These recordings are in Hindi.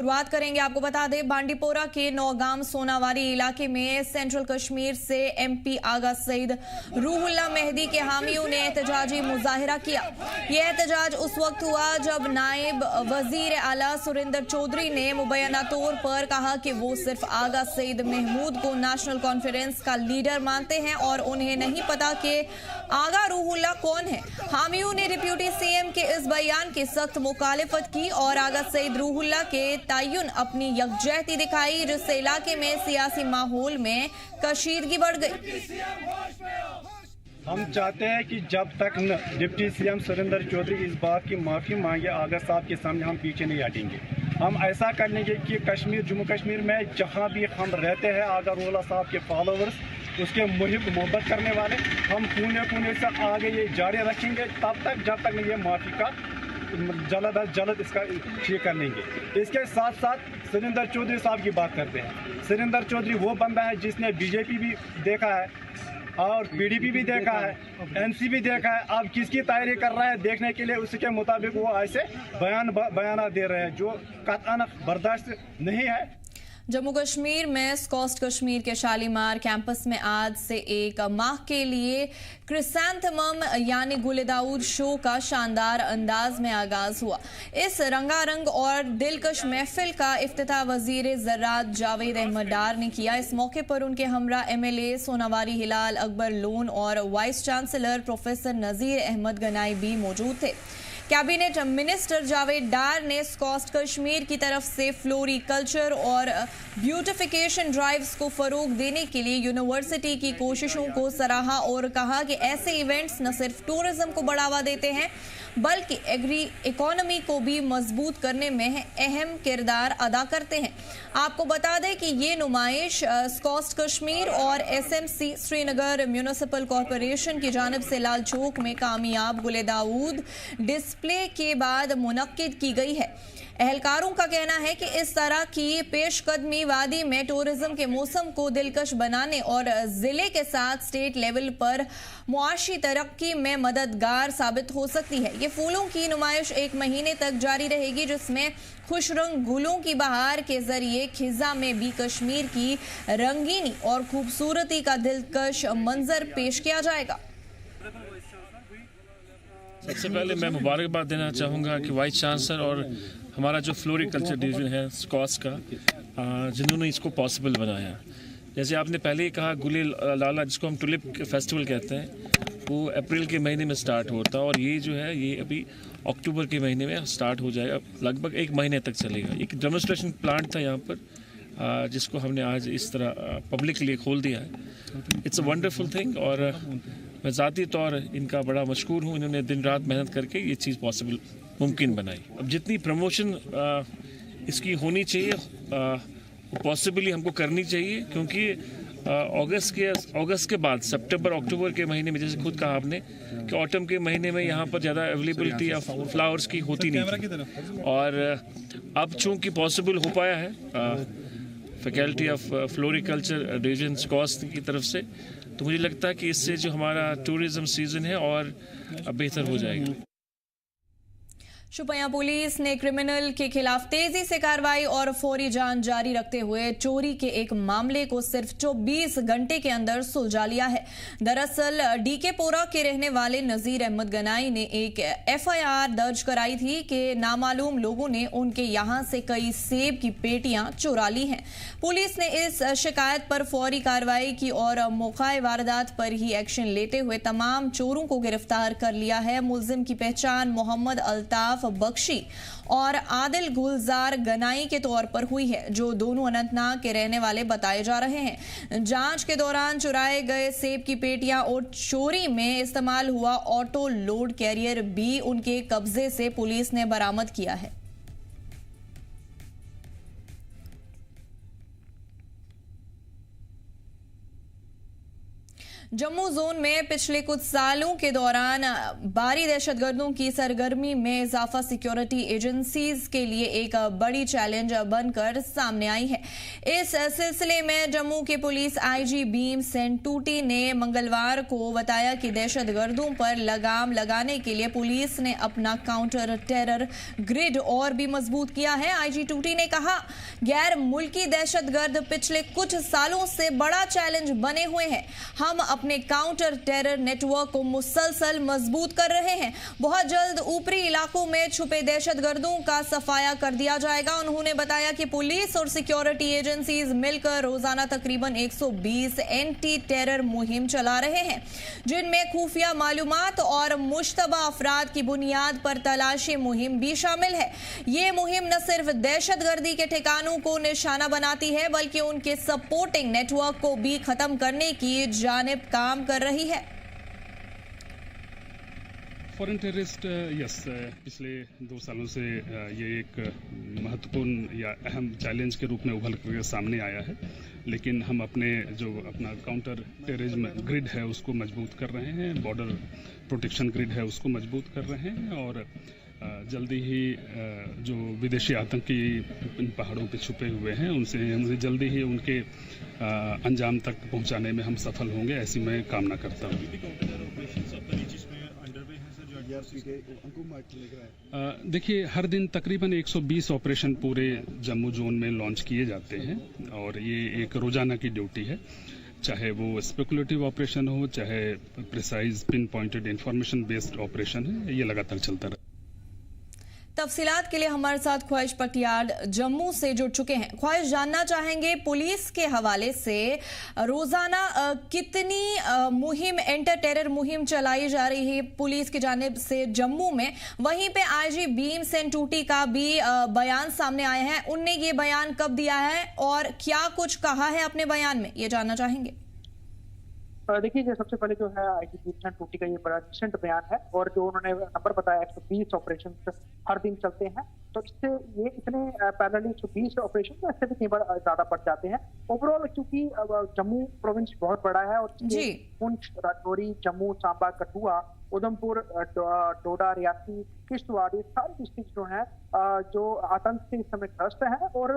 शुरुआत करेंगे। आपको बता दें, बांडीपोरा के नौगाम सोनावारी इलाके में सेंट्रल कश्मीर से एमपी आगा सईद रूहुल्ला मेहदी के हामियों ने एहतजाजी मुजाहिरा किया। यह एहतजाज उस वक्त हुआ जब नायब वजीर आला सुरेंद्र चौधरी ने मुबैना तौर पर कहा कि वो सिर्फ आगा सईद महमूद को नेशनल कॉन्फ्रेंस का लीडर मानते हैं और उन्हें नहीं पता कि आगा रूहुल्ला कौन है। हामियों ने डिप्टी सीएम के इस बयान की सख्त मुखालिफत की और आगा सईद रूहुल्ला के तयन अपनी यकजहती दिखाई, जिससे इलाके में सियासी माहौल में कशीदगी बढ़ गई। हम चाहते हैं कि जब तक डिप्टी सीएम सुरेंद्र चौधरी इस बात की माफ़ी मांगे आगा साहब के सामने, हम पीछे नहीं हटेंगे। हम ऐसा कर लेंगे कि कश्मीर, जम्मू कश्मीर में जहां भी हम रहते हैं, आगा रूहुल्ला साहब के फॉलोवर्स, उसके मुहिब मोहब्बत करने वाले, हम पुणे से आगे ये जारी रखेंगे तब तक जब तक ये माफ़ी का जल्द अज जल्द इसका ठीक कर लेंगे। इसके साथ साथ सुरेंद्र चौधरी साहब की बात करते हैं। सुरेंद्र चौधरी वो बंदा है जिसने बीजेपी भी देखा है और पीडीपी भी देखा है, एनसी भी देखा है। अब किसकी तैयारी कर रहा है देखने के लिए, उसके मुताबिक वो ऐसे बयान दे रहे हैं जो कतई बर्दाश्त नहीं है। जम्मू कश्मीर में स्कॉस्ट कश्मीर के शालीमार कैंपस में आज से एक माह के लिए क्रिसैंथेमम यानी गुल दाऊद शो का शानदार अंदाज में आगाज हुआ। इस रंगारंग और दिलकश महफिल का इफ्तिताह वजीर ज़राअत जावेद अहमद डार ने किया। इस मौके पर उनके हमरा एमएलए सोनावारी हिलाल अकबर लोन और वाइस चांसलर प्रोफेसर नज़ीर अहमद गनाई भी मौजूद थे। कैबिनेट मिनिस्टर जावेद डार ने स्कॉस्ट कश्मीर की तरफ से फ्लोरिकल्चर और ब्यूटिफिकेशन ड्राइव्स को फरोग देने के लिए यूनिवर्सिटी की कोशिशों को सराहा और कहा कि ऐसे इवेंट्स न सिर्फ टूरिज्म को बढ़ावा देते हैं बल्कि एग्री इकोनॉमी को भी मजबूत करने में अहम किरदार अदा करते हैं। आपको बता दें कि ये नुमाइश स्कॉस्ट कश्मीर और एसएमसी श्रीनगर म्यूनिसिपल कॉरपोरेशन की जानिब से लाल चौक में कामयाब गुल दाऊद डिस्प्ले के बाद मुनक्किद की गई है। एहलकारों का कहना है कि इस तरह की पेशकदमी वादी में टूरिज्म के मौसम को दिलकश बनाने और जिले के साथ स्टेट लेवल पर मुआशी तरक्की में मददगार साबित हो सकती है। ये फूलों की नुमाइश 1 महीने तक जारी रहेगी, जिसमें खुश रंग गुलों की बहार के जरिए खिजा में भी कश्मीर की रंगीनी और खूबसूरती का दिलकश मंजर पेश किया जाएगा। सबसे पहले मैं मुबारकबाद देना चाहूँगा कि वाइस चांसलर और हमारा जो फ्लोरिकल्चर डिवीज़न है स्कॉस्ट का, जिन्होंने इसको पॉसिबल बनाया। जैसे आपने पहले ही कहा, गुले लाला जिसको हम टुलिप फेस्टिवल कहते हैं, वो अप्रैल के महीने में स्टार्ट होता है और ये जो है ये अभी अक्टूबर के महीने में स्टार्ट हो जाएगा, लगभग 1 महीने तक चलेगा। एक डेमोन्स्ट्रेशन प्लांट था यहाँ पर जिसको हमने आज इस तरह पब्लिक के लिए खोल दिया है। इट्स अ वंडरफुल थिंग और मैं ज़ाती तौर इनका बड़ा मशकूर हूँ। इन्होंने दिन रात मेहनत करके ये चीज़ पॉसिबल मुमकिन बनाई। अब जितनी प्रमोशन इसकी होनी चाहिए पॉसिबली हमको करनी चाहिए, क्योंकि अगस्त के बाद सितंबर अक्टूबर के महीने में, जैसे खुद कहा आपने कि ऑटम के महीने में यहाँ पर ज़्यादा अवेलेबिलिटी ऑफ फ्लावर्स की होती नहीं थी और अब चूँकि पॉसिबल हो पाया है faculty of floriculture division SKUAST की तरफ से, तो मुझे लगता है कि इससे जो हमारा टूरिज्म सीजन है और बेहतर हो जाएगा। शुपियां पुलिस ने क्रिमिनल के खिलाफ तेजी से कार्रवाई और फौरी जांच जारी रखते हुए चोरी के एक मामले को सिर्फ 24 घंटे के अंदर सुलझा लिया है। दरअसल डीकेपोरा के रहने वाले नज़ीर अहमद गनाई ने एक एफआईआर दर्ज कराई थी कि नामालूम लोगों ने उनके यहां से कई सेब की पेटियां चुरा ली हैं। पुलिस ने इस शिकायत पर फौरी कार्रवाई की और मौके वारदात पर ही एक्शन लेते हुए तमाम चोरों को गिरफ्तार कर लिया है। मुलजिम की पहचान मोहम्मद अल्ताफ बख्शी और आदिल गुलजार गनाई के तौर पर हुई है, जो दोनों अनंतनाग के रहने वाले बताए जा रहे हैं। जांच के दौरान चुराए गए सेब की पेटियां और चोरी में इस्तेमाल हुआ ऑटो लोड कैरियर भी उनके कब्जे से पुलिस ने बरामद किया है। जम्मू जोन में पिछले कुछ सालों के दौरान बाहरी दहशतगर्दों की सरगर्मी में इजाफा सिक्योरिटी एजेंसीज के लिए एक बड़ी चैलेंज बनकर सामने आई है। इस सिलसिले में जम्मू के पुलिस आईजी भीम सेन टूटी ने मंगलवार को बताया कि दहशतगर्दों पर लगाम लगाने के लिए पुलिस ने अपना काउंटर टेरर ग्रिड और भी मजबूत किया है। आईजी टूटी ने कहा, गैर मुल्की दहशतगर्द पिछले कुछ सालों से बड़ा चैलेंज बने हुए हैं। हम अपने काउंटर टेरर नेटवर्क को मुसलसल मजबूत कर रहे हैं। बहुत जल्द ऊपरी इलाकों में छुपे दहशतगर्दों का सफाया कर दिया जाएगा। उन्होंने बताया कि पुलिस और सिक्योरिटी एजेंसीज मिलकर रोजाना तकरीबन 120 एंटी टेरर मुहिम चला रहे हैं, जिनमें खुफिया मालूमात और मुश्तबा अफराद की बुनियाद पर तलाशी मुहिम भी शामिल है। ये मुहिम न सिर्फ दहशतगर्दी के ठिकानों को निशाना बनाती है, बल्कि उनके सपोर्टिंग नेटवर्क को भी खत्म करने की जानिब काम कर रही है। फॉरेन टेररिस्ट यस, पिछले 2 सालों से ये एक महत्वपूर्ण या अहम चैलेंज के रूप में उभर कर सामने आया है, लेकिन हम अपना काउंटर टेररिज्म ग्रिड है उसको मजबूत कर रहे हैं, बॉर्डर प्रोटेक्शन ग्रिड है उसको मजबूत कर रहे हैं और जल्दी ही जो विदेशी आतंकी इन पहाड़ों पे छुपे हुए हैं उनसे जल्दी ही उनके अंजाम तक पहुंचाने में हम सफल होंगे, ऐसी मैं कामना करता हूं। देखिए, हर दिन तकरीबन 120 ऑपरेशन पूरे जम्मू जोन में लॉन्च किए जाते हैं और ये एक रोजाना की ड्यूटी है, चाहे वो स्पेकुलेटिव ऑपरेशन हो, चाहे precise pin pointed information based operation है, ये लगातार चलता रहे। तफसीलात के लिए हमारे साथ ख्वाहिश पटियाल जम्मू से जुड़ चुके हैं। ख्वाहिश, जानना चाहेंगे पुलिस के हवाले से रोजाना कितनी मुहिम एंटर टेरर मुहिम चलाई जा रही है पुलिस की जानिब से जम्मू में। वहीं पे आईजी भीम सेन टूटी का भी बयान सामने आया है। उनने ये बयान कब दिया है और क्या कुछ कहा है अपने बयान में, ये जानना चाहेंगे। देखिए, सबसे पहले जो है आईजी भीम सेन टूटी का ये बड़ा रिसेंट बयान है और जो उन्होंने नंबर बताया 120 ऑपरेशन हर दिन चलते हैं, तो इससे ये इतने पैरेलली 120 ऑपरेशन इससे भी कई बार ज्यादा बढ़ जाते हैं। ओवरऑल क्योंकि जम्मू प्रोविंस बहुत बड़ा है और पुंछ, राजौरी, जम्मू, सांबा, कठुआ, उधमपुर, डोडा, रियासी, किश्तवाड़, सारे डिस्ट्रिक्ट जो हैं जो आतंक से इस समय ग्रस्त है और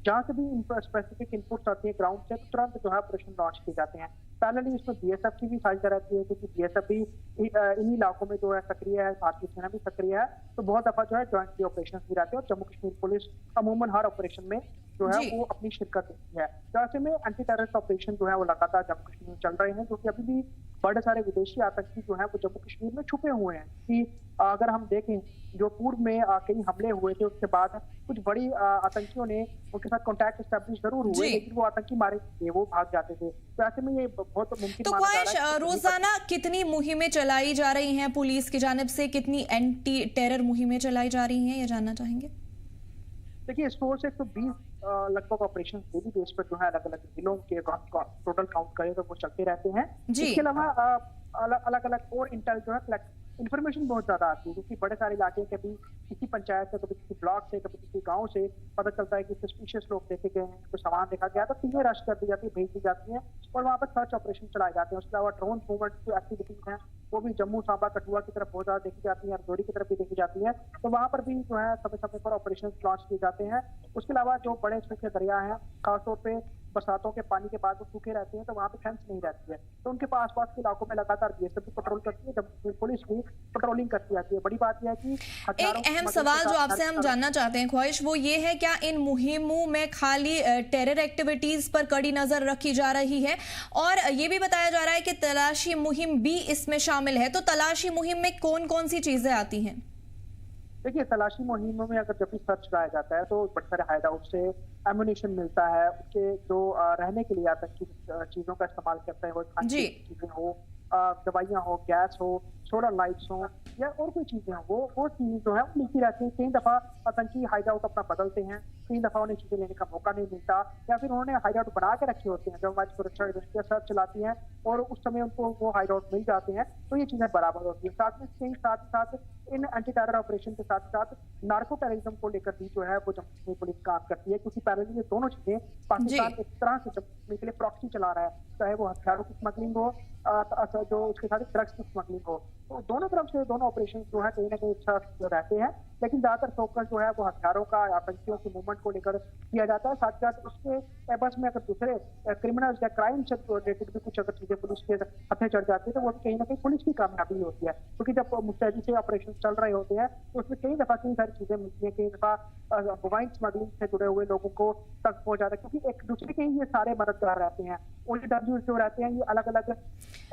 जहाँ से भी स्पेसिफिक इनपुट्स आती है ग्राउंड से, तुरंत जो है ऑपरेशन लॉन्च किए जाते हैं। पैरेलली इसमें बीएसएफ की भी सहायता रहती है, क्योंकि बीएसएफ भी इन्हीं इलाकों में जो है सक्रिय है, भारतीय सेना भी सक्रिय है, तो बहुत दफा जो है ज्वाइंटली ऑपरेशन भी रहते हैं और जम्मू कश्मीर पुलिस अमूमन हर ऑपरेशन में जो है वो अपनी शिरकत देती है। तो ऐसे में एंटी टेररिस्ट ऑपरेशन जो है वो लगातार जम्मू कश्मीर में चल रहे हैं, क्योंकि अभी भी बड़े सारे विदेशी आतंकी जो है वो जम्मू कश्मीर में छुपे हुए हैं। कि अगर हम देखें, जो पूर्व में कई हमले हुए थे, उसके बाद कुछ बड़ी आतंकियों ने उनके साथ कॉन्टैक्ट एस्टैब्लिश जरूर हुए, लेकिन वो आतंकी मारे थे, वो भाग जाते थे। तो ऐसे में ये बहुत मुमकिन तो ख्वाहिश, रोजाना कितनी मुहिमें चलाई जा रही हैं पुलिस की जानिब से, कितनी एंटी टेरर मुहिमें चलाई जा रही हैं, ये जानना चाहेंगे। देखिए, 100 से 120 लगभग ऑपरेशन डेली बेस पर जो है अलग अलग जिलों के टोटल काउंट करें तो वो चलते रहते हैं। इसके अलावा अलग अलग और इंटेल जो है इन्फॉर्मेशन बहुत ज्यादा आती है, क्योंकि बड़े सारे इलाके कभी किसी पंचायत से, कभी किसी ब्लॉक से, कभी किसी गांव से पता चलता है कि सस्पिशियस लोग देखे गए हैं, कोई सामान देखा गया, तो टीमें रश कर दी जाती है, भेज दी जाती हैं और वहाँ पर सर्च ऑपरेशन चलाए जाते हैं। उसके अलावा ड्रोन मूवमेंट जो एक्टिविटीज हैं वो भी जम्मू, सांबा, कठुआ की तरफ बहुत ज्यादा देखी जाती है, राजौरी की तरफ भी देखी जाती है, तो वहाँ पर भी जो है समय समय पर ऑपरेशन लॉन्च किए जाते हैं। उसके अलावा जो बड़े सूखे दरिया हैं, खासतौर पर बरसातों के पानी के बाद वो सूखे रहते हैं, तो वहाँ पे फेंस नहीं रहती है, तो उनके आसपास के इलाकों में लगातार बीएसएफ भी पेट्रोल करती है, जब पुलिस भी पेट्रोलिंग करती जाती है। बड़ी बात यह है कि एक अहम सवाल जो आपसे हम जानना चाहते हैं ख्वाहिश, वो ये है, क्या इन मुहिमों में खाली टेरर एक्टिविटीज पर कड़ी नजर रखी जा रही है, और ये भी बताया जा रहा है कि तलाशी मुहिम भी इसमें शामिल है, तो तलाशी मुहिम में कौन कौन सी चीजें आती हैं? देखिए, तलाशी मुहिमों में अगर जब भी सर्च कराया जाता है तो बड़े सारे हाइडआउट से एम्युनिशन मिलता है, उसके जो रहने के लिए आतंकी चीजों का इस्तेमाल करते हैं, वो खाने की चीजें हो, दवाइयाँ हो, गैस हो, सोलर लाइट्स हो, या और कोई चीजें हैं वो चीज जो है वो मिलती रहती है। कई दफा आतंकी हाइड आउट अपना बदलते हैं, कई दफा उन्हें चीजें लेने का मौका नहीं मिलता, या फिर उन्होंने हाइड आउट बना के रखे होते हैं। जब हमारी सुरक्षा एजेंसियां सर्च चलाती हैं और उस समय उनको वो हाइड आउट मिल जाते हैं तो ये चीजें बराबर होती है। साथ ही साथ इन एंटी टेरर ऑपरेशन के साथ साथ नार्को टेररिज्म को लेकर भी जो है वो जम्मू कश्मीर पुलिस काम करती है, क्योंकि पहले ये दोनों चीजें पाकिस्तान एक तरह से जम्मू कश्मीर के लिए प्रॉक्सी चला रहा है, चाहे वो हथियारों की स्मगलिंग हो जो उसके साथ ड्रग्स की स्मगलिंग हो। तो दोनों तरफ से दोनों ऑपरेशन जो है कहीं ना कहीं अच्छा रहते हैं, लेकिन ज्यादातर फोकस जो है वो हथियारों का, आतंकियों के मूवमेंट को लेकर किया जाता है। साथ साथ उसके एबस में अगर दूसरे क्रिमिनल्स या क्राइम से रिलेटेड भी कुछ अगर चीजें पुलिस के हथे चढ़ जाती है तो वो भी कहीं ना कहीं पुलिस की कामयाबी होती है, क्योंकि जब मुस्तैदी से ऑपरेशन चल रहे होते हैं तो उसमें कई दफा कई सारी चीजें मिलती हैं, कई दफा मोबाइल स्मगलिंग से जुड़े हुए लोगों को तक पहुंच जाता है, क्योंकि एक दूसरे के ही ये सारे मददगार रहते हैं। OGWs जो रहते हैं ये अलग अलग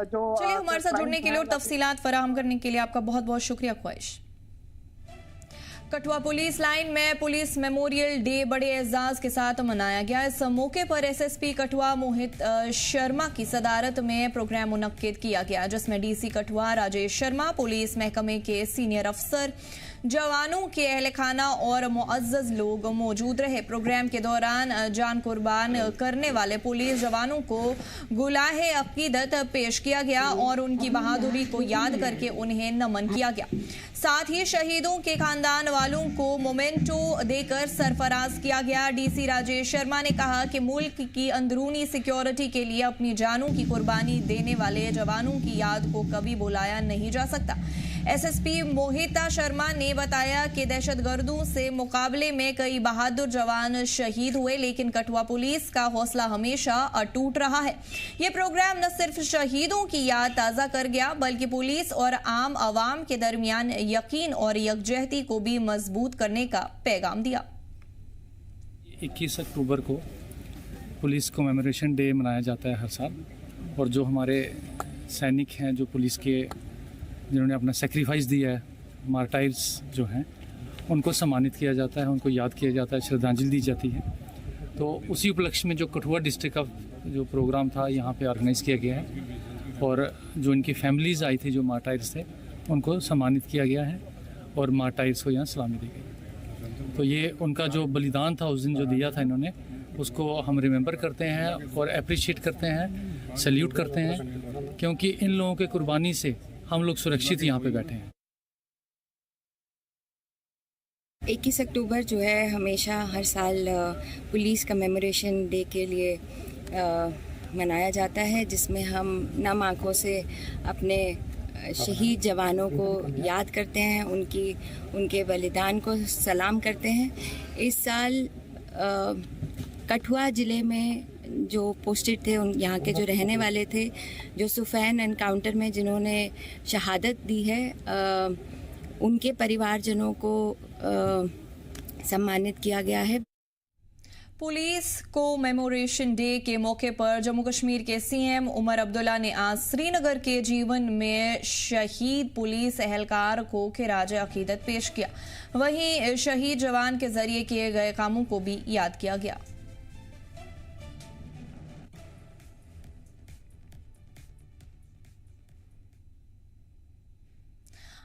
जो चलिए, हमारे साथ जुड़ने के लिए और तफसीलात फराहम करने के लिए आपका बहुत बहुत शुक्रिया ख्वाहिश। कठुआ पुलिस लाइन में पुलिस मेमोरियल डे बड़े एजाज के साथ मनाया गया। इस मौके पर SSP कठुआ मोहित शर्मा की सदारत में प्रोग्राम मुनक्किद किया गया, जिसमें DC कठुआ राजेश शर्मा, पुलिस महकमे के सीनियर अफसर, जवानों के अहल खाना और मुअज़्ज़ज़ लोग मौजूद रहे। प्रोग्राम के दौरान जान कुर्बान करने वाले पुलिस जवानों को गुलाहे अकीदत पेश किया गया और उनकी बहादुरी को याद करके उन्हें नमन किया गया। साथ ही शहीदों के खानदान वालों को मोमेंटो देकर सरफराज किया गया। DC राजेश शर्मा ने कहा कि मुल्क की अंदरूनी सिक्योरिटी के लिए अपनी जानों की कुर्बानी देने वाले जवानों की याद को कभी भुलाया नहीं जा सकता। SSP मोहिता शर्मा ने बताया कि दहशतगर्दों से मुकाबले में कई बहादुर जवान शहीद हुए, लेकिन कठुआ पुलिस का हौसला हमेशा अटूट रहा है। ये प्रोग्राम न सिर्फ शहीदों की याद ताज़ा कर गया, बल्कि पुलिस और आम आवाम के दरमियान यकीन और यकजहती को भी मजबूत करने का पैगाम दिया। 21 अक्टूबर को पुलिस कमेमोरेशन डे मनाया जाता है हर साल, और जो हमारे सैनिक हैं, जो पुलिस के जिन्होंने अपना सेक्रीफाइस दिया है, मार्टायर्स जो हैं, उनको सम्मानित किया जाता है, उनको याद किया जाता है, श्रद्धांजलि दी जाती है। तो उसी उपलक्ष्य में जो कठुआ डिस्ट्रिक्ट का जो प्रोग्राम था यहाँ पे ऑर्गेनाइज़ किया गया है, और जो इनकी फैमिलीज़ आई थी जो मार्टायर्स थे उनको सम्मानित किया गया है और मार्टायर्स को यहाँ सलामी दी गई। तो ये उनका जो बलिदान था उस दिन जो दिया था इन्होंने, उसको हम रिमेंबर करते हैं और अप्रिशिएट करते हैं, सल्यूट करते हैं, क्योंकि इन लोगों के कुर्बानी से हम लोग सुरक्षित यहाँ पे बैठे हैं। 21 अक्टूबर जो है हमेशा हर साल पुलिस कमेमोरेशन डे के लिए मनाया जाता है, जिसमें हम नम आँखों से अपने शहीद जवानों को याद करते हैं, उनके बलिदान को सलाम करते हैं। इस साल कठुआ ज़िले में जो पोस्टेड थे यहाँ के जो रहने वाले थे, जो सुफैन एनकाउंटर में जिन्होंने शहादत दी है, उनके परिवारजनों को सम्मानित किया गया है। पुलिस को मेमोरेशन डे के मौके पर जम्मू कश्मीर के CM उमर अब्दुल्ला ने आज श्रीनगर के जीवन में शहीद पुलिस एहलकार को खिराज अकीदत पेश किया। वहीं शहीद जवान के जरिए किए गए कामों को भी याद किया गया।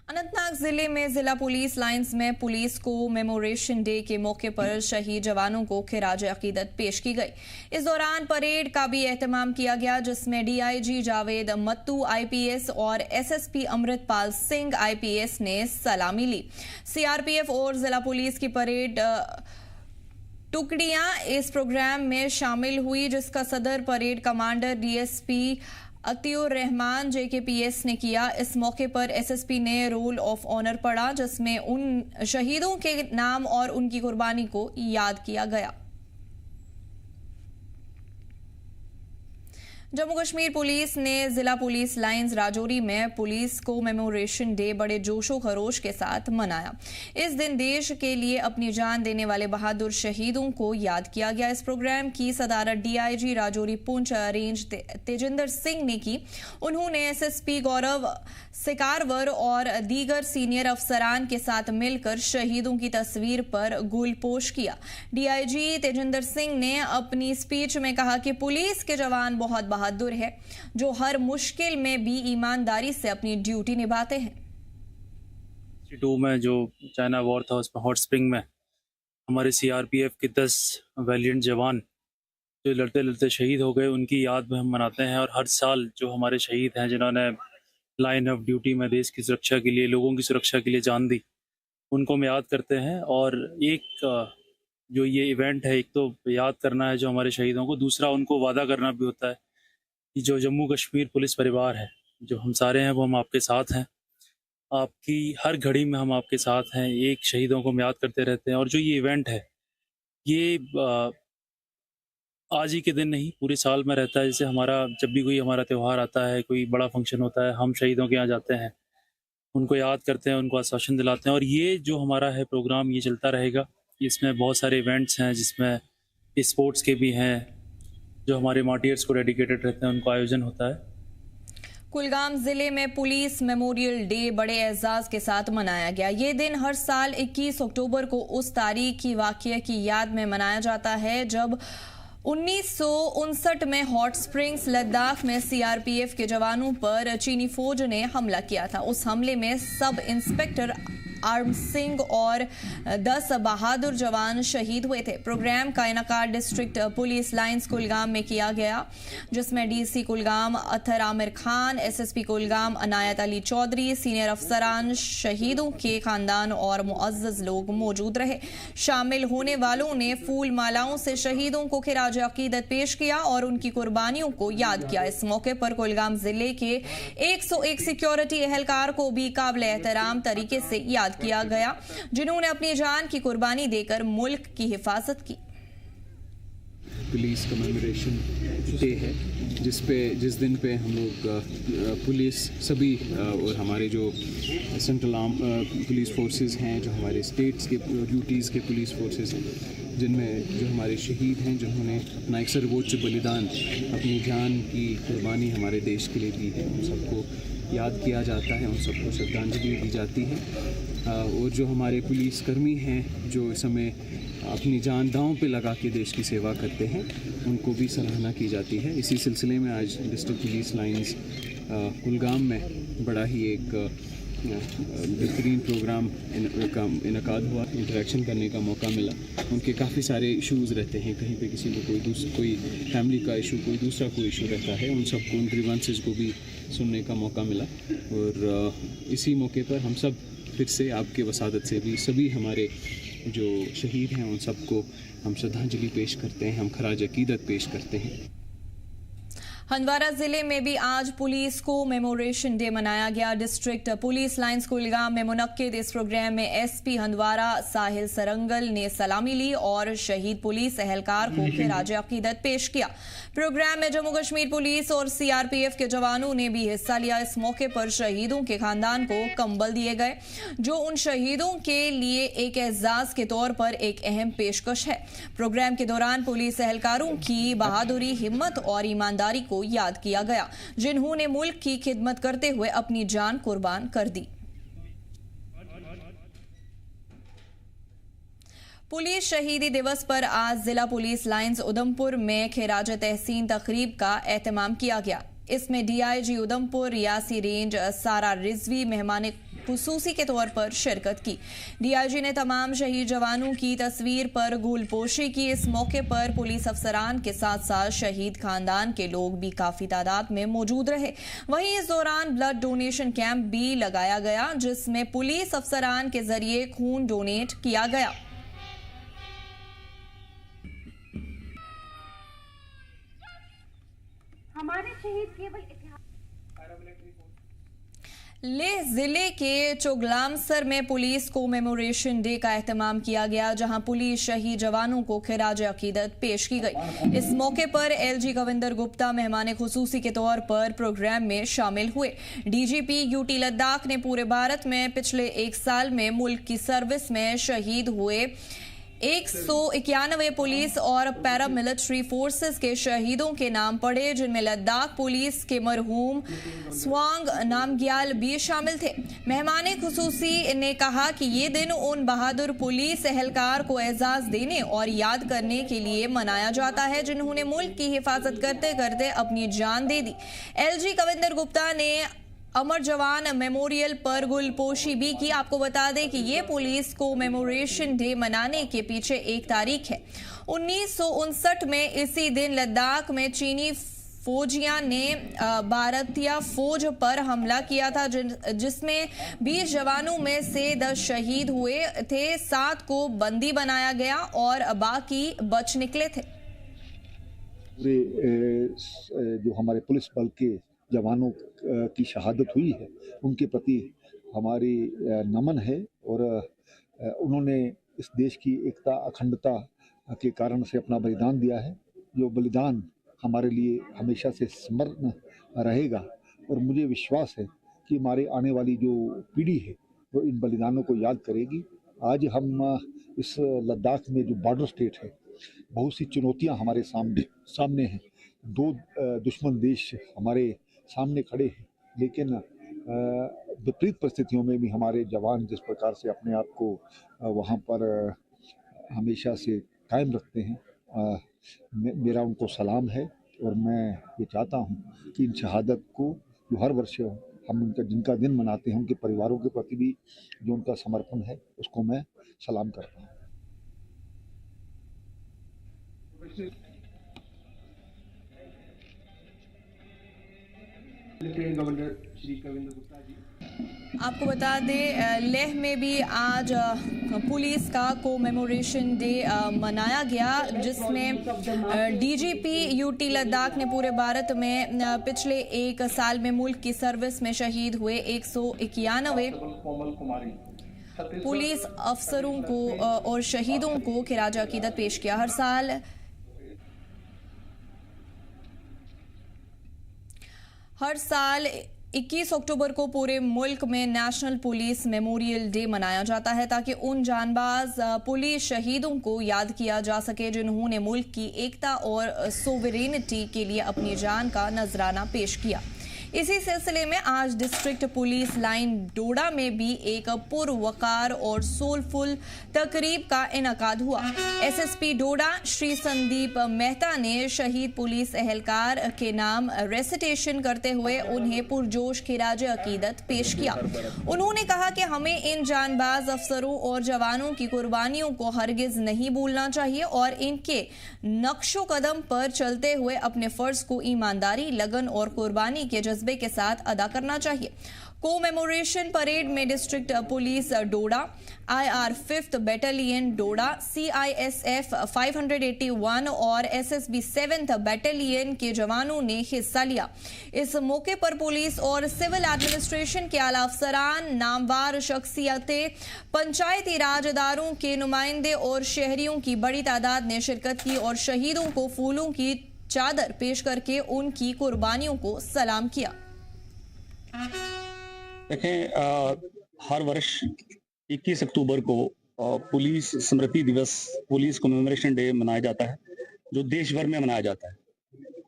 अनंतनाग जिले में जिला पुलिस लाइंस में पुलिस को मेमोरेशन डे के मौके पर शहीद जवानों को खिराज अकीदत पेश की गई। इस दौरान परेड का भी एहतमाम किया गया, जिसमें DIG जावेद मत्तू IPS और SSP अमृतपाल सिंह IPS ने सलामी ली। CRPF और जिला पुलिस की परेड टुकड़ियां इस प्रोग्राम में शामिल हुई, जिसका सदर parade commander DSP Atiur Rahman JKPS ने किया। इस मौके पर SSP ने रोल ऑफ ऑनर पढ़ा, जिसमें उन शहीदों के नाम और उनकी कुर्बानी को याद किया गया। जम्मू कश्मीर पुलिस ने जिला पुलिस लाइंस राजौरी में पुलिस को मेमोरेशन डे बड़े जोशो खरोश के साथ मनाया। इस दिन देश के लिए अपनी जान देने वाले बहादुर शहीदों को याद किया गया। इस प्रोग्राम की सदारत DIG राजौरी पुंछ रेंज तेजिंदर सिंह ने की। उन्होंने SSP गौरव सिकारवर और दीगर सीनियर अफसरान के साथ मिलकर शहीदों की तस्वीर पर गुलपोश किया। DIG तेजिंदर सिंह ने अपनी स्पीच में कहा कि पुलिस के जवान बहुत बहादुर है, जो हर मुश्किल में भी ईमानदारी से अपनी ड्यूटी निभाते हैं। 1962 में जो चाइना वॉर था उसमें हॉट स्प्रिंग में हमारे सीआरपीएफ के 10 वैलिएंट जवान जो लड़ते लड़ते शहीद हो गए, उनकी याद में हम मनाते हैं। और हर साल जो हमारे शहीद हैं जिन्होंने लाइन ऑफ ड्यूटी में देश की सुरक्षा के लिए, लोगों की सुरक्षा के लिए जान दी, उनको हम याद करते हैं। और एक जो ये इवेंट है, एक तो याद करना है जो हमारे शहीदों को, दूसरा उनको वादा करना भी होता है कि जो जम्मू कश्मीर पुलिस परिवार है, जो हम सारे हैं, वो हम आपके साथ हैं, आपकी हर घड़ी में हम आपके साथ हैं। एक शहीदों को हम याद करते रहते हैं। और जो ये इवेंट है ये आज ही के दिन नहीं, पूरे साल में रहता है। जैसे हमारा जब भी कोई हमारा त्यौहार आता है, कोई बड़ा फंक्शन होता है, हम शहीदों के यहाँ जाते हैं, उनको याद करते हैं, उनको आश्वासन दिलाते हैं। और ये जो हमारा है प्रोग्राम, ये चलता रहेगा। इसमें बहुत सारे इवेंट्स हैं, जिसमें स्पोर्ट्स के भी हैं, जो हमारे मार्टियर्स को डेडिकेटेड रहते हैं, उनको आयोजन होता है। कुलगाम जिले में पुलिस मेमोरियल डे बड़े एजाज के साथ मनाया गया। ये दिन हर साल 21 अक्टूबर को उस तारीख की वाक़या की याद में मनाया जाता है जब 1959 में हॉट स्प्रिंग्स लद्दाख में सीआरपीएफ के जवानों पर चीनी फौज ने हमला किया था। उस हमले में सब इंस्पेक्टर आर्म सिंह और 10 बहादुर जवान शहीद हुए थे। प्रोग्राम का इनकाद डिस्ट्रिक्ट पुलिस लाइंस कुलगाम में किया गया, जिसमें DC Kulgam Athar Aamir Khan, SSP Kulgam Anayat Ali Chaudhary, senior अफसरान, शहीदों के खानदान और मुअज़्ज़ज़ लोग मौजूद रहे। शामिल होने वालों ने फूल मालाओं से शहीदों को खिराज अकीदत पेश किया और उनकी कुर्बानियों को याद किया। इस मौके पर कुलगाम जिले के 101 सिक्योरिटी एहलकार को भी काबिल एहतराम तरीके से याद किया गया, जिन्होंने अपनी जान की कुर्बानी देकर मुल्क की हिफाजत की। पुलिस कमेमोरेशन डे है, जिस दिन पे हम लोग पुलिस सभी और हमारे जो सेंट्रल पुलिस फोर्सेस हैं, जो हमारे स्टेट्स के ड्यूटीज़ के पुलिस फोर्सेस हैं, जिनमें जो हमारे शहीद हैं, जिन्होंने अपना एक सर्वोच्च बलिदान, अपनी जान की कुर्बानी हमारे देश के लिए दी है, उन सबको याद किया जाता है, उन सबको श्रद्धांजलि दी जाती है। और जो हमारे पुलिसकर्मी हैं जो इस समय अपनी जान दांव पे लगा के देश की सेवा करते हैं, उनको भी सराहना की जाती है। इसी सिलसिले में आज डिस्ट्रिक्ट पुलिस लाइंस कुलगाम में बड़ा ही एक बेहतरीन प्रोग्राम इनकाद हुआ। इंटरेक्शन करने का मौका मिला। उनके काफ़ी सारे इश्यूज़ रहते हैं, कहीं पे किसी को कोई फैमिली का इशू, कोई दूसरा कोई इशू रहता है, उन सबको, उन ग्रीवेंसेस को भी सुनने का मौका मिला। और इसी मौके पर हम सब फिर से आपके वसादत से भी सभी हमारे जो शहीद हैं उन सबको हम श्रद्धांजलि पेश करते हैं, हम खराज अकीदत पेश करते हैं। हंदवारा जिले में भी आज पुलिस को मेमोरेशन डे मनाया गया। डिस्ट्रिक्ट पुलिस लाइंस कुलगाम में मुनक्किद इस प्रोग्राम में एसपी हंदवारा साहिल सरंगल ने सलामी ली और शहीद पुलिस एहलकार को खिराज अकीदत पेश किया। प्रोग्राम में जम्मू कश्मीर पुलिस और सीआरपीएफ के जवानों ने भी हिस्सा लिया। इस मौके पर शहीदों के खानदान को कंबल दिए गए, जो उन शहीदों के लिए एक एजाज के तौर पर एक अहम पेशकश है। प्रोग्राम के दौरान पुलिस एहलकारों की बहादुरी, हिम्मत और ईमानदारी को याद किया गया, जिन्होंने मुल्क की खिदमत करते हुए अपनी जान कुर्बान कर दी। पुलिस शहीदी दिवस पर आज जिला पुलिस लाइंस उधमपुर में खिराज तहसीन तकरीब का एहतमाम किया गया। इसमें डीआईजी उधमपुर रियासी रेंज सारा रिजवी मेहमान खुसूसी के तौर पर शिरकत की। डीआईजी ने तमाम शहीद जवानों की तस्वीर पर गुलपोशी की। इस मौके पर पुलिस अफसरान के साथ साथ शहीद खानदान के लोग भी काफी तादाद में मौजूद रहे। वहीं इस दौरान ब्लड डोनेशन कैंप भी लगाया गया, जिसमें पुलिस अफसरान के जरिए खून डोनेट किया गया। हमारे शहीद केवल लेह जिले के चोगलामसर में पुलिस को मेमोरेशन डे का एहतमाम किया गया, जहां पुलिस शहीद जवानों को खिराज अकीदत पेश की गई। इस मौके पर एलजी कविंदर गुप्ता मेहमान खुसूसी के तौर पर प्रोग्राम में शामिल हुए। डीजीपी यूटी लद्दाख ने पूरे भारत में पिछले 1 साल में मुल्क की सर्विस में शहीद हुए 191 पुलिस और पैरामिलिट्री फोर्सेस के शहीदों के नाम पढ़े, जिनमें लद्दाख पुलिस के मरहूम स्वांग नामग्याल भी शामिल थे। मेहमान खुसूसी ने कहा कि ये दिन उन बहादुर पुलिस एहलकार को एजाज देने और याद करने के लिए मनाया जाता है, जिन्होंने मुल्क की हिफाजत करते करते अपनी जान दे दी। एलजी कविंदर गुप्ता ने अमर जवान मेमोरियल पर गुलपोशी भी की। आपको बता दें कि ये पुलिस को मेमोरेशन डे मनाने के पीछे एक तारीख है। 1959 में इसी दिन लद्दाख में चीनी फौजियों ने भारतीय फौज पर हमला किया था, जिसमें 20 जवानों में से 10 शहीद हुए थे, 7 को बंदी बनाया गया और बाकी बच निकले थे। जो हमारे पुलिस बल के जवानों की शहादत हुई है, उनके प्रति हमारी नमन है और उन्होंने इस देश की एकता अखंडता के कारण से अपना बलिदान दिया है। जो बलिदान हमारे लिए हमेशा से स्मरण रहेगा और मुझे विश्वास है कि हमारे आने वाली जो पीढ़ी है वो इन बलिदानों को याद करेगी। आज हम इस लद्दाख में जो बॉर्डर स्टेट है, बहुत सी चुनौतियां हमारे सामने हैं। 2 दुश्मन देश हमारे सामने खड़े हैं, लेकिन विपरीत परिस्थितियों में भी हमारे जवान जिस प्रकार से अपने आप को वहाँ पर हमेशा से कायम रखते हैं, मेरा उनको सलाम है। और मैं ये चाहता हूँ कि इन शहादत को जो हर वर्ष हम उनका जिनका दिन मनाते हैं, उनके परिवारों के प्रति भी जो उनका समर्पण है, उसको मैं सलाम करता हूँ। गवर्नर श्री कविंद्र गुप्ता जी। आपको बता दें लेह में भी आज पुलिस का कोमेमोरेशन डे मनाया गया, जिसमें डीजीपी यूटी लद्दाख ने पूरे भारत में पिछले 1 साल में मुल्क की सर्विस में शहीद हुए 191 पुलिस अफसरों को और शहीदों को खिराज अकीदत पेश किया। हर साल 21 अक्टूबर को पूरे मुल्क में नेशनल पुलिस मेमोरियल डे मनाया जाता है, ताकि उन जांबाज पुलिस शहीदों को याद किया जा सके जिन्होंने मुल्क की एकता और सोवरेनिटी के लिए अपनी जान का नजराना पेश किया। इसी सिलसिले में आज डिस्ट्रिक्ट पुलिस लाइन डोडा में भी एक पुरवकार और सोलफुल तकरीब का इनकाद हुआ। एसएसपी डोडा श्री संदीप मेहता ने शहीद पुलिस एहलकार के नाम रेसिटेशन करते हुए उन्हें पुरजोश खिराज अकीदत पेश किया। उन्होंने कहा कि हमें इन जानबाज अफसरों और जवानों की कुर्बानियों को हरगिज नहीं भूलना चाहिए और इनके नक्शो कदम पर चलते हुए अपने फर्ज को ईमानदारी, लगन और कुर्बानी के जज्बे के साथ अदा करना चाहिए। कोमेमोरेशन परेड में डिस्ट्रिक्ट पुलिस डोडा, IR 5th बैटालियन डोडा, CISF 581 और SSB 7th बैटालियन के जवानों ने हिस्सा लिया। इस मौके पर पुलिस और सिविल एडमिनिस्ट्रेशन के आला अफसरान, नामवार शख्सियतें, पंचायती राज इदारों के नुमाइंदे और शहरियों की बड़ी तादाद ने शिरकत की और शहीदों को फूलों की चादर पेश करके उनकी कुर्बानियों को सलाम किया। देखें, हर वर्ष 21 अक्टूबर को पुलिस स्मृति दिवस, पुलिस कमेमोरेशन डे मनाया जाता है, जो देश भर में मनाया जाता है।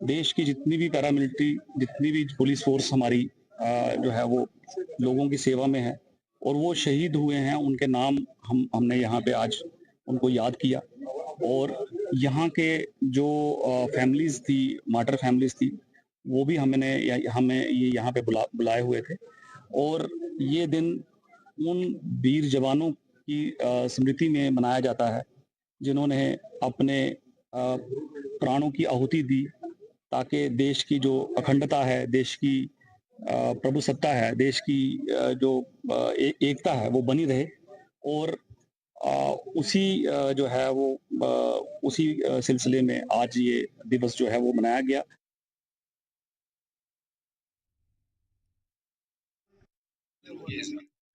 देश की जितनी भी पैरामिलिट्री, जितनी भी पुलिस फोर्स हमारी जो है वो लोगों की सेवा में है और वो शहीद हुए हैं, उनके नाम हमने यहाँ पे आज उनको याद किया। और यहाँ के जो फैमिलीज थी, मार्टर फैमिलीज थी, वो भी हमें ये यहाँ पे बुलाए हुए थे। और ये दिन उन वीर जवानों की स्मृति में मनाया जाता है जिन्होंने अपने प्राणों की आहुति दी, ताकि देश की जो अखंडता है, देश की प्रभुसत्ता है, देश की जो एकता है वो बनी रहे। और उसी जो है वो उसी सिलसिले में आज ये दिवस जो है वो मनाया गया।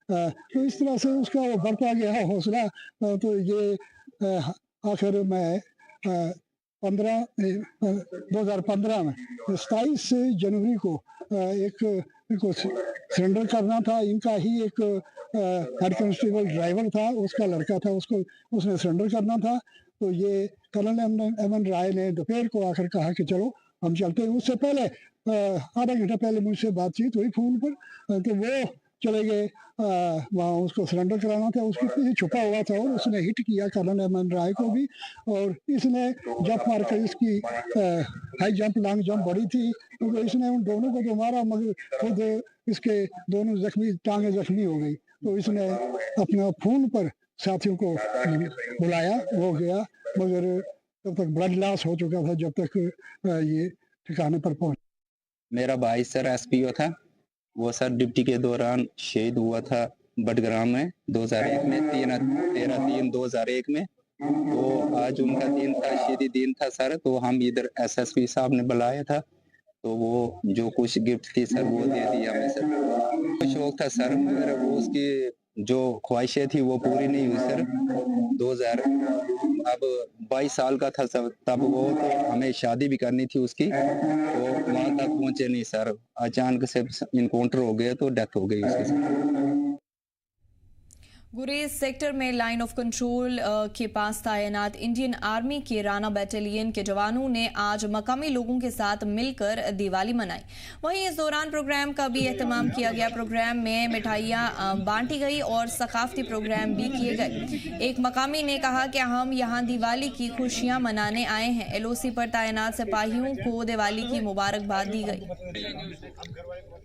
तो इस तरह से उसका वो बढ़ता गया हौसला। तो ये आखिर में 2015 में 27 जनवरी को इनको सरेंडर करना था। इनका ही एक हेड कांस्टेबल ड्राइवर था, उसका लड़का था, उसने सरेंडर करना था। तो ये कर्नल एमएन राय ने दोपहर को आकर कहा कि चलो हम चलते हैं। उससे पहले आधा घंटा पहले मुझसे बातचीत हुई फोन पर, तो वो चले गए, वहाँ उसको सरेंडर कराना था, उसके पीछे छुपा हुआ था और उसने हिट किया कर्नल अमन राय को भी, और इसने जंप मारकर इसकी हाई जंप लॉन्ग जंप बड़ी थी, तो इसने उन दोनों को तो मारा मगर खुद इसके दोनों जख्मी टांगे जख्मी हो गई। तो इसने अपना फोन पर साथियों को बुलाया, वो गया, मगर तब तक ब्लड लॉस हो चुका था जब तक ये ठिकाने पर पहुंच। मेरा भाई सर एसपीओ था, वो सर ड्यूटी के दौरान शहीद हुआ था बडग्राम में 2001 में 13/3/2001 में। तो आज उनका दिन था, शहीदी दिन था सर। तो हम इधर एसएसपी साहब ने बुलाया था, तो वो जो कुछ गिफ्ट थी सर वो दे दिया हमें सर। शौक था सर, मगर वो उसकी जो ख्वाहिशें थी वो पूरी नहीं हुई सर। 22 साल का था सर तब वो, तो हमें शादी भी करनी थी उसकी, तो वहां तक पहुंचे नहीं सर। अचानक से इनकाउंटर हो गया तो डेथ हो गई उसकी सर। गुरेज सेक्टर में लाइन ऑफ कंट्रोल के पास तैनात इंडियन आर्मी के राणा बटालियन के जवानों ने आज मकामी लोगों के साथ मिलकर दिवाली मनाई। वहीं इस दौरान प्रोग्राम का भी एहतमाम किया गया। प्रोग्राम में मिठाइयां बांटी गई और सकाफती प्रोग्राम भी किए गए। एक मकामी ने कहा कि हम यहां दिवाली की खुशियां मनाने आए हैं। एलओसी पर तैनात सिपाहियों को दिवाली की मुबारकबाद दी गई।